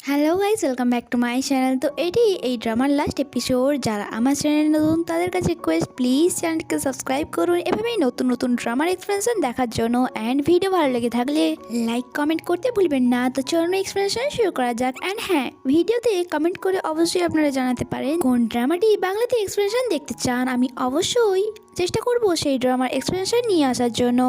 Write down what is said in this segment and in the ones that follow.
Hello guys, welcome back to my channel. তো এটি এই ড্রামার লাস্ট এপিসোড। যারা আমার চ্যানেল নতুন তাদের কাছে রিকোয়েস্ট, প্লিজ চ্যানেলকে সাবস্ক্রাইব করুন এভাবেই নতুন নতুন ড্রামার এক্সপ্লেনেশন দেখার জন্য। অ্যান্ড ভিডিও ভালো লেগে থাকলে লাইক কমেন্ট করতে ভুলবেন না। তো চলুন এক্সপ্লেনেশন শুরু করা যাক। অ্যান্ড হ্যাঁ, ভিডিওতে কমেন্ট করে অবশ্যই আপনারা জানাতে পারেন কোন ড্রামাটি বাংলাতে এক্সপ্লেনেশন দেখতে চান। আমি অবশ্যই চেষ্টা করব সেই ড্রামার এক্সপ্লেনেশন নিয়ে আসার জন্য।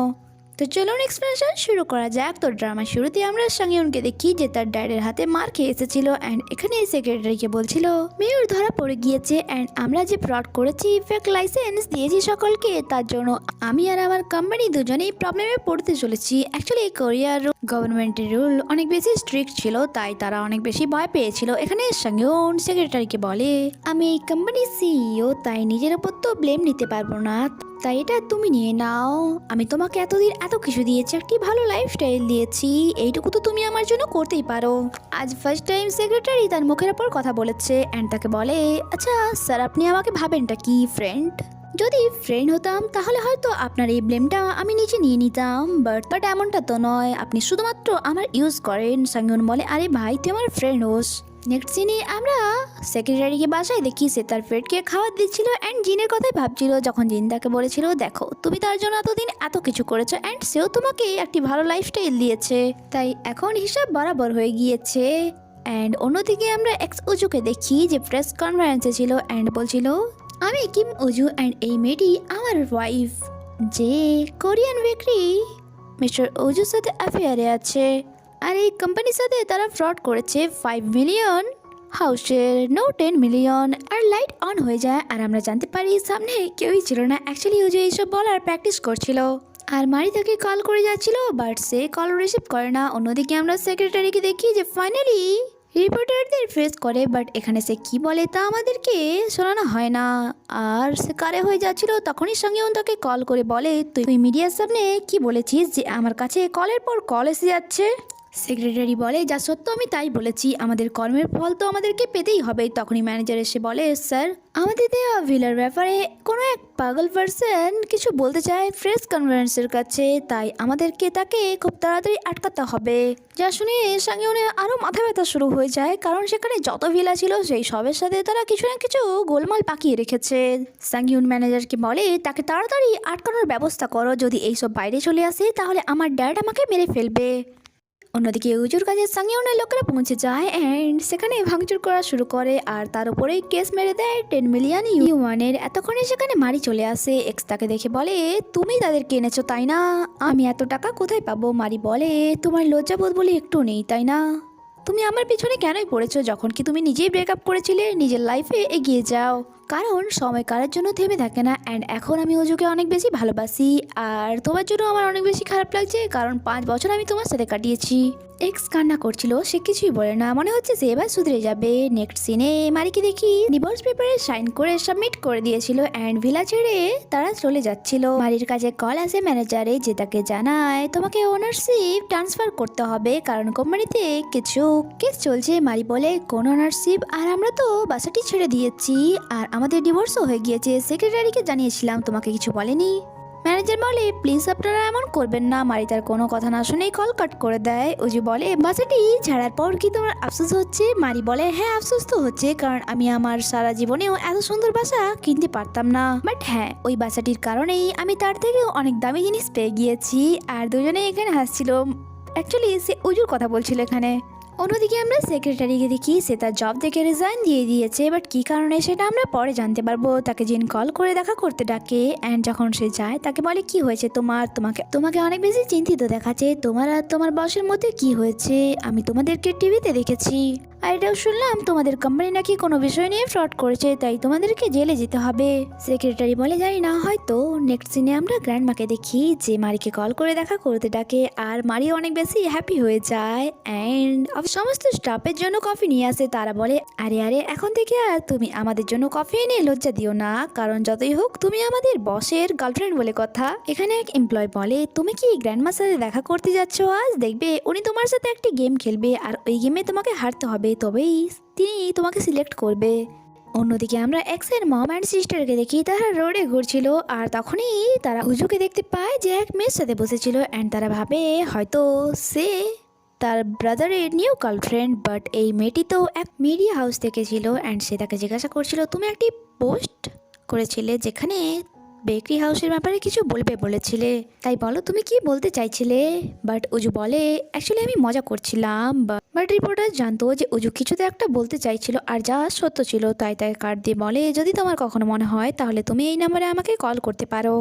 তো চলুন এক্সপ্লেনেশন শুরু করা যাক। তো ড্রামা শুরুতে আমরা সাংইউনকে দেখি যে তার ড্যাডের হাতে মার খেয়ে এসেছিল অ্যান্ড এখানে সেক্রেটারিকে বলছিল মেয়র ধরা পড়ে গিয়েছে অ্যান্ড আমরা যে ফ্রড করেছি, ফেক লাইসেন্স দিয়েছি সকলকে, তার জন্য আমি আর আমার কোম্পানি দুজনেই প্রবলেমে পড়তে চলেছি। অ্যাকচুয়ালি কোরিয়ার গভর্নমেন্টের রুল অনেক বেশি স্ট্রিক্ট ছিল, তাই তারা অনেক বেশি ভয় পেয়েছিল। এখানে সাংইউন সেক্রেটারিকে বলে আমি এই কোম্পানির সিইও, তাই নিজের ওপর তো ব্লেম নিতে পারবো না, তাই এটা তুমি নিয়ে নাও। আমি তোমাকে এতদিন এত কিছু দিয়েছি, একটি ভালো লাইফস্টাইল দিয়েছি, এইটুকু তো তুমি আমার জন্য করতেই পারো। আজ ফার্স্ট টাইম সেক্রেটারি তার মুখের ওপর কথা বলেছে অ্যান্ড তাকে বলে আচ্ছা স্যার, আপনি আমাকে ভাবেনটা কি ফ্রেন্ড? যদি ফ্রেন্ড হতাম তাহলে হয়তো আপনার এই ব্লেমটা আমি নিচে নিয়ে নিতাম, বাট এমনটা তো নয়, আপনি শুধুমাত্র আমার ইউজ করেন। সাংয়ন বলে আরে ভাই, তুই আমার ফ্রেন্ড হোস। নেক্সট সিনে আমরা সেক্রেটারিকে বাসায় দেখি সে তার ফ্রেন্ডকে খাবার দিচ্ছিল অ্যান্ড জিনের কথাই ভাবছিল, যখন জিন তাকে বলেছিল দেখো তুমি তার জন্য এতদিন এত কিছু করেছো অ্যান্ড সেও তোমাকে একটি ভালো লাইফস্টাইল দিয়েছে, তাই এখন হিসাব বরাবর হয়ে গিয়েছে। অ্যান্ড অন্যদিকে আমরা এক্স উজুকে দেখি যে প্রেস কনফারেন্সে ছিল অ্যান্ড বলছিল আমি কিম উজু অ্যান্ড এই মেয়েটি আমার ওয়াইফ, যে কোরিয়ান বেকরি মিস্টার উজুর সাথে অ্যাফেয়ারে আছে, আর এই কোম্পানির সাথে তারা ফ্রড করেছে 5 মিলিয়ন হাউসের, নো 10 মিলিয়ন। আর লাইট অন হয়ে যায় আর আমরা জানতে পারি সামনে কেউই ছিল না। অ্যাকচুয়ালি উজু এইসব বলার প্র্যাকটিস করছিল আর মারি তাকে কল করে যাচ্ছিল, বাট সে কল রিসিভ করে না। অন্যদিকে আমরা সেক্রেটারিকে দেখি যে ফাইনালি রিপোর্টারদের ফেস করে, বাট এখানে সে কি বলে তা আমাদেরকে শোনানো হয় না। আর সে কারে হয়ে যাচ্ছিল, তখনই সঙ্গে তাকে কল করে বলে তুই মিডিয়ার সামনে কি বলেছিস যে আমার কাছে কলের পর কল এসে যাচ্ছে। সেক্রেটারি বলে যা সত্য আমি তাই বলেছি, আমাদের কর্মের ফল তো আমাদেরকে পেতেই হবে। তখনই ম্যানেজার এসে বলে স্যার, আমাদের দেওয়া ভিলার ব্যাপারে কোনো এক পাগল পার্সন কিছু বলতে চায় প্রেস কনফারেন্সের কাছে, তাই আমাদেরকে তাকে খুব তাড়াতাড়ি আটকাতে হবে। যা শুনে সাংইউনের আরও মাথা ব্যথা শুরু হয়ে যায়, কারণ সেখানে যত ভিলা ছিল সেই সবের সাথে তারা কিছু না কিছু গোলমাল পাকিয়ে রেখেছে। সাংইউন ম্যানেজারকে বলে তাকে তাড়াতাড়ি আটকানোর ব্যবস্থা করো, যদি এইসব বাইরে চলে আসে তাহলে আমার ড্যাড আমাকে মেরে ফেলবে। অন্যদিকে উজুর কাছে সাংইউনের লোকেরা পৌঁছে যায় অ্যান্ড সেখানে ভাঙচুর করা শুরু করে আর তার উপরেই কেস মেরে দেয় 10 মিলিয়ন ইউয়ানের। এতক্ষণে সেখানে মারি চলে আসে। এক্স তাকে দেখে বলে তুমি তাদেরকে এনেছো তাই না, আমি এত টাকা কোথায় পাবো? মারি বলে তোমার লজ্জাবোধ বলে একটু নেই তাই না, তুমি আমার পিছনে কেনই পড়েছো যখন কি তুমি নিজেই ব্রেকআপ করেছিলে? নিজের লাইফে এগিয়ে যাও, কারণ সময় কারোর জন্য থেমে থাকে না। অ্যান্ড এখন আমি উজুকে অনেক বেশি ভালোবাসি আর তোমার জন্য আমার অনেক বেশি খারাপ লাগছে, কারণ 5 বছর আমি তোমার সাথে কাটিয়েছি। এক্স কান্না করছিল, সে কিছুই বলে না, মনে হচ্ছে সে এবার সুধরে যাবে। নেক্সট সিনে মারিকে দেখি ডিভোর্স পেপারে সাইন করে সাবমিট করে দিয়েছিল অ্যান্ড ভিলা ছেড়ে তারা চলে যাচ্ছিল। মারির কাছে কল আসে ম্যানেজারে, যে তাকে জানায় তোমাকে ওনারশিপ ট্রান্সফার করতে হবে, কারণ কোম্পানিতে কিছু কেস চলছে। মারি বলে কোন ওনারশিপ, আর আমরা তো বাসাটি ছেড়ে দিয়েছি আর আমাদের ডিভোর্সও হয়ে গিয়েছে, সেক্রেটারিকে জানিয়েছিলাম, তোমাকে কিছু বলেনি? ম্যানেজার বলে প্লিজ আপনারা এমন করবেন না। মারি তার কোনো কথা না শুনেই কল কাট করে দেয়। উজু বলে বাসাটি ছাড়ার পর কি তোমার আফসোস হচ্ছে? মারি বলে হ্যাঁ, আফসোস তো হচ্ছে, কারণ আমি আমার সারা জীবনেও এত সুন্দর বাসা কিনতে পারতাম না, বাট হ্যাঁ ওই বাসাটির কারণেই আমি তার থেকেও অনেক দামি জিনিস পেয়ে গিয়েছি। আর দুজনে এখানে হাসছিল, অ্যাকচুয়ালি সে উজুর কথা বলছিল এখানে। অন্যদিকে আমরা সেক্রেটারিকে দেখি সে তার জব থেকে রিজাইন দিয়ে দিয়েছে, বাট কী কারণে সেটা আমরা পরে জানতে পারবো। তাকে জিন কল করে দেখা করতে ডাকে অ্যান্ড যখন সে যায় তাকে বলে কি হয়েছে তোমার, তোমাকে তোমাকে অনেক বেশি চিন্তিত দেখাচ্ছে, তোমার আর তোমার বসের মধ্যে কি হয়েছে? আমি তোমাদেরকে টিভিতে দেখেছি আর এটাও শুনলাম তোমাদের কোম্পানি নাকি কোনো বিষয় নিয়ে ফ্রড করেছে, তাই তোমাদেরকে জেলে যেতে হবে। সেক্রেটারি বলে জানি না হয়তো। নেক্সট সিনে আমরা গ্র্যান্ডমাকে দেখি যে মারিকে কল করে দেখা করতে ডাকে আর মারি অনেক বেশি হ্যাপি হয়ে যায় অ্যান্ড সমস্ত স্টাফের জন্য কফি নিয়ে আসে। তারা বলে আরে আরে এখন থেকে আর তুমি আমাদের জন্য কফি এনে লজ্জা দিও না, কারণ যতই হোক তুমি আমাদের বসের গার্লফ্রেন্ড বলে কথা। এখানে এক এমপ্লয় বলে তুমি কি গ্র্যান্ডমার সাথে দেখা করতে যাচ্ছ আজ? দেখবে উনি তোমার সাথে একটি গেম খেলবে আর ওই গেমে তোমাকে হারতে হবে, তবেই তিনি তোমাকে সিলেক্ট করবে। অন্যদিকে আমরা এক্সের মম অ্যান্ড সিস্টারকে দেখি তারা রোডে ঘুরছিল আর তখনই তারা উজুকে দেখতে পায় যে এক মেয়ের সাথে বসেছিল অ্যান্ড তারা ভাবে হয়তো সে তার ব্রাদারের নিউ গার্লফ্রেন্ড। বাট এই মেয়েটি তো এক মিডিয়া হাউস থেকে ছিল অ্যান্ড সে তাকে জিজ্ঞাসা করছিল তুমি একটি পোস্ট করেছিলে যেখানে বেকারি হাউসের ব্যাপারে কিছু বলেছিলে, তাই বলো তুমি কি বলতে চাইছিলে। বাট উজু বলে অ্যাকচুয়ালি আমি মজা করছিলাম। বাট রিপোর্টার জানতো যে উজু কিছুতে একটা বলতে চাইছিল আর যা সত্য ছিল তাই কার্ড দিয়ে বলে যদি তোমার কখনো মনে হয় তাহলে তুমি এই নাম্বারে আমাকে কল করতে পারো।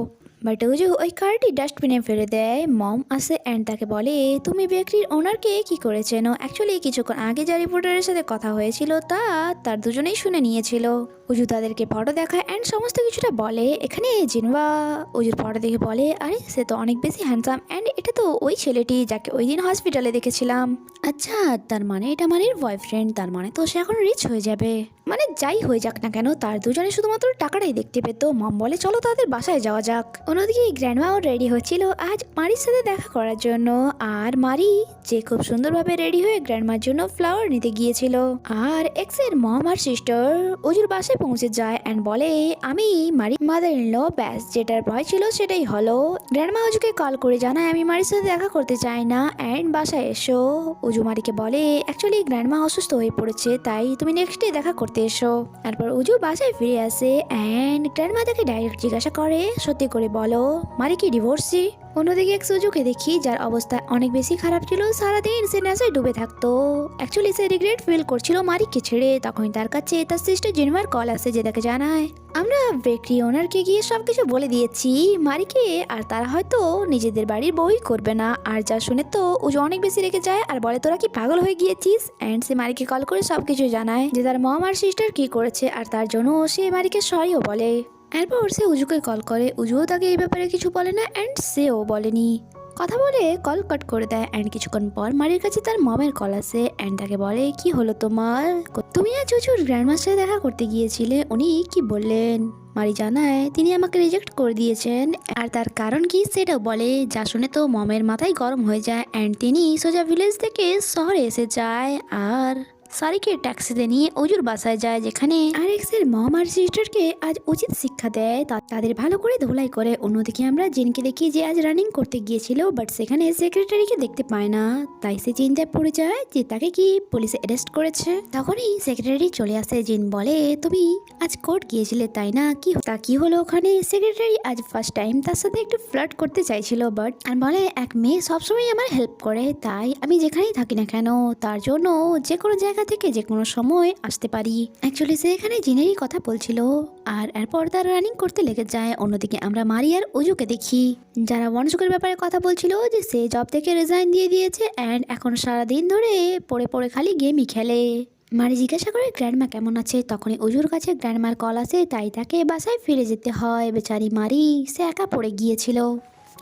বাট উজু ওই কার্ডটি ডাস্টবিনে ফেলে দেয়। মম আসে অ্যান্ড তাকে বলে তুমি বেকারির ওনারকে কি করেছেন। অ্যাকচুয়ালি কিছুক্ষণ আগে যা রিপোর্টারের সাথে কথা হয়েছিল তার দুজনেই শুনে নিয়েছিল। উজু তাদেরকে ফটো দেখায় অ্যান্ড সমস্ত কিছুটা বলে। এখানে জিনওয়া উজুর ফটো দেখে বলে আরে সে তো অনেক বেশি হ্যান্ডসাম অ্যান্ড এটা তো ওই ছেলেটি যাকে ওই দিন হসপিটালে দেখেছিলাম। আচ্ছা তার মানে এটা মারির বয়ফ্রেন্ড, তার মানে তো সে এখন রিচ হয়ে যাবে। মানে যাই হয়ে যাক না কেন তার দুজনে শুধুমাত্র টাকাটাই দেখতে পেত। মম বলে চলো তাদের বাসায় যাওয়া যাক। অন্যদিকে গ্র্যান্ডমাও রেডি হচ্ছিল আজ মারির সাথে দেখা করার জন্য। আর মারি যে খুব সুন্দরভাবে রেডি হয়ে গ্র্যান্ডমার জন্য ফ্লাওয়ার নিতে গিয়েছিল। আর এক্সের মম আর সিস্টার উজুর বাসায় পৌঁছে যায় অ্যান্ড বলে আমি মারি মাদার ইন ল। ব্যাস যেটার ভয় ছিল সেটাই হলো। গ্র্যান্ডমা উজুকে কল করে জানায় আমি মারির সাথে দেখা করতে চাই না অ্যান্ড বাসায় এসো। উজু মারিকে বলে অ্যাকচুয়ালি গ্র্যান্ডমা অসুস্থ হয়ে পড়েছে তাই তুমি নেক্সট ডে দেখা করতে এসো। তারপর উজু বাসায় ফিরে আসে অ্যান্ড গ্র্যান্ডমা তাকে ডাইরেক্ট জিজ্ঞাসা করে সত্যি করে বলো মারি কি ডিভোর্সি। অন্যদিকে এক সুজুকে দেখি যার অবস্থা অনেক বেশি খারাপ ছিল। সারাদিন সে নেশায় ডুবে থাকতো। অ্যাকচুয়ালি সে রিগ্রেট ফিল করছিল মারিককে ছেড়ে। তখন তার কাছে তার সিস্টার জিনওয়ার কল আসে যে তাকে জানায় আমরা বেকারি ওনারকে গিয়ে সবকিছু বলে দিয়েছি মারিকে, আর তারা হয়তো নিজেদের বাড়ির বউই করবে না। আর যা শুনে তো উজু অনেক বেশি রেগে যায় আর বলে তোরা কি পাগল হয়ে গিয়েছিস। অ্যান্ড সে মারিকে কল করে সবকিছু জানায় যে তার মম আর সিস্টার কি করেছে আর তার জন্য সে মারিকে সরিও বলে। এরপর সে উজুকে কল করে। উজুও তাকে এই ব্যাপারে কিছু বলে না অ্যান্ড সেও বলেনি। কথা বলে কল কাট করে দেয় অ্যান্ড কিছুক্ষণ পর মারির কাছে তার মমের কল আসে অ্যান্ড তাকে বলে কি হলো তোমার, তুমি আজ উজুর গ্র্যান্ডমার সাথে দেখা করতে গিয়েছিলে, উনি কি বললেন। মারি জানায় তিনি আমাকে রিজেক্ট করে দিয়েছেন আর তার কারণ কি সেটাও বলে। যা শুনে তো মমের মাথায় গরম হয়ে যায় অ্যান্ড তিনি সোজা ভিলেজ থেকে শহরে এসে যায় আর সারিকে ট্যাক্সিতে নিয়ে উজুর বাসায় যায় যেখানে আরেক্সের মম আর সিস্টারকে আজ উচিত শিক্ষা দেয়, তাদের ভালো করে ধোলাই করে। অন্যদিকে আমরা জিনকে দেখি যে আজ রানিং করতে গিয়েছিল বাট সেখানে সেক্রেটারিকে দেখতে পায় না, তাই সে চিন্তায় পড়ে যায় যে তাকে কি পুলিশে অ্যারেস্ট করেছে। তখনই সেক্রেটারি চলে আসে। জিন বলে তুমি আজ কোর্ট গিয়েছিলে তাই না, কি হলো ওখানে। সেক্রেটারি আজ ফার্স্ট টাইম তার সাথে একটু ফ্লার্ট করতে চাইছিল বাট আর বলে এক মেয়ে সবসময় আমার হেল্প করে তাই আমি যেখানেই থাকি না কেন তার জন্য যে কোনো জায়গা থেকে যে কোনো সময় আসতে পারি। অ্যাকচুয়ালি সে এখানে জিনেরই কথা বলছিল আর এরপর তার রানিং করতে লেগে যায়। অন্যদিকে আমরা মারি আর উজুকে দেখি যারা ওয়ানসুকের ব্যাপারে কথা বলছিল যে সে জব থেকে রিজাইন দিয়ে দিয়েছে অ্যান্ড এখন সারাদিন ধরে পড়ে পড়ে খালি গেমই খেলে। মারি জিজ্ঞাসা করে গ্র্যান্ডমা কেমন আছে। তখনই উজুর কাছে গ্র্যান্ডমার কল আসে তাই তাকে বাসায় ফিরে যেতে হয়। বেচারি মারি সে একা পড়ে গিয়েছিল।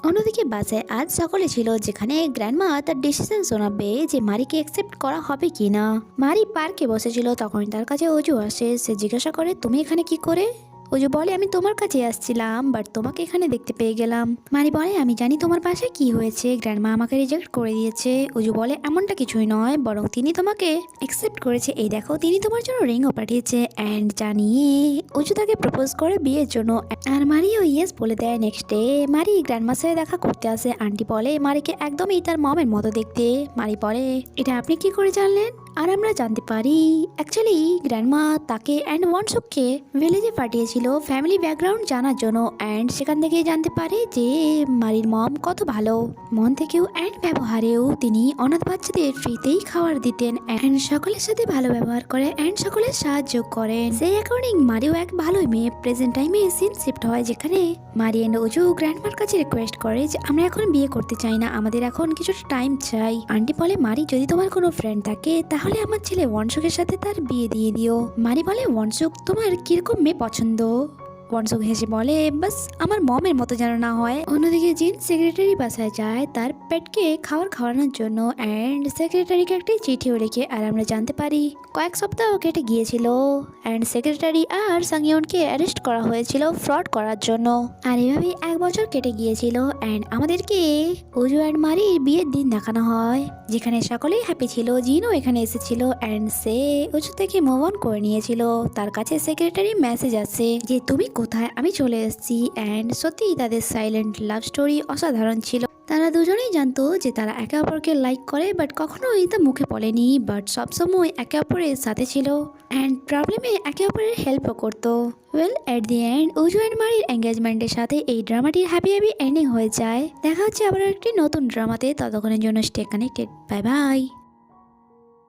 অন্যদিকে বাসায় আজ সকলে ছিল যেখানে গ্র্যান্ডমা তার ডিসিশন শোনাবে যে মারিকে অ্যাকসেপ্ট করা হবে কি না। মারি পার্কে বসেছিল তখন তার কাছে উজু আসে। সে জিজ্ঞাসা করে তুমি এখানে কি করে। উজু বলে আমি তোমার কাছে আসছিলাম বাট তোমাকে এখানে দেখতে পেয়ে গেলাম। মারি বলে আমি জানি তোমার বাসায় কি হয়েছে, গ্র্যান্ডমা আমাকে রিজেক্ট করে দিয়েছে। উজু বলে এমনটা কিছুই নয় বরং তিনি তোমাকে অ্যাকসেপ্ট করেছে, এই দেখো তিনি তোমার জন্য রিংও পাঠিয়েছে অ্যান্ড জানিয়ে উজু তাকে প্রপোজ করে বিয়ের জন্য। আর মারিও ইয়েস বলে দেয়। নেক্সট ডে মারি গ্র্যান্ডমার সাথে দেখা করতে আসে। আন্টি বলে মারিকে একদমই তার মমের মতো দেখতে। মারি বলে এটা আপনি কি করে জানলেন। আর আমরা জানতে পারি অ্যাকচুয়ালি গ্র্যান্ডমা তাকে অ্যান্ড ওয়ানসুককে ভিলেজে পাঠিয়েছিল ফ্যামিলি ব্যাকগ্রাউন্ড জানার জন্য অ্যান্ড সেখান থেকে জানতে পারে যে মারির মম কত ভালো মন থেকেও অ্যান্ড ব্যবহারেও তিনি অনাথ বাচ্চাদের ফ্রিতেই খাবার দিতেন অ্যান্ড সকলের সাথে ভালো ব্যবহার করে অ্যান্ড সকলের সাহায্য করেন। সেই অ্যাকর্ডিং মারিও এক ভালোই মেয়ে। প্রেজেন্ট টাইমে সিন শিফট হয় যেখানে মারি অ্যান্ড উজু গ্র্যান্ডমার কাছে রিকোয়েস্ট করে যে আমরা এখন বিয়ে করতে চাই না, আমাদের এখন কিছুটা টাইম চাই। আন্টি বলে মারি যদি তোমার কোনো ফ্রেন্ড থাকে তাহলে আমার ছেলে ওয়ানসুকের সাথে তার বিয়ে দিয়ে দিও। মারি বলে ওয়ানসুক তোমার কিরকম মেয়ে পছন্দ। ওয়ানসুক হেসে বলে বাস আমার মমের মতো যেন না হয়। অন্যদিকে জিন সেক্রেটারি বাসায় যায় তার পেটকে খাওয়ানোর জন্য অ্যান্ড সেক্রেটারিকে একটি চিঠিও রেখে। আর আমরা জানতে পারি কয়েক সপ্তাহ কেটে গিয়েছিল অ্যান্ড সেক্রেটারি আর সাংইয়নকে অ্যারেস্ট করা হয়েছিল ফ্রড করার জন্য। আর এভাবে 1 বছর কেটে গিয়েছিল অ্যান্ড আমাদেরকে উজু অ্যান্ড মারির বিয়ের দিন দেখানো হয় যেখানে সকলেই হ্যাপি ছিল। জিনও এখানে এসেছিল অ্যান্ড সে উজু থেকে মুভ অন করে নিয়েছিল। তার কাছে সেক্রেটারি মেসেজ আছে যে তুমি কোথায়, আমি চলে এসেছি। অ্যান্ড সত্যিই তাদের সাইলেন্ট লাভ স্টোরি অসাধারণ ছিল। তারা দুজনেই জানতো যে তারা একে অপরকে লাইক করে, বাট কখনো এটা মুখে বলেনি, বাট সবসময় একে অপরের সাথে ছিল অ্যান্ড প্রবলেমে একে অপরের হেল্পও করতো। ওয়েল, এট দি এন্ড উজু অ্যান্ড মারির এঙ্গেজমেন্টের সাথে এই ড্রামাটির হ্যাপি এন্ডিং হয়ে যায়। দেখা হচ্ছে আবার একটি নতুন ড্রামাতে, ততক্ষণের জন্য স্টে কানেক্টেড। Bye bye.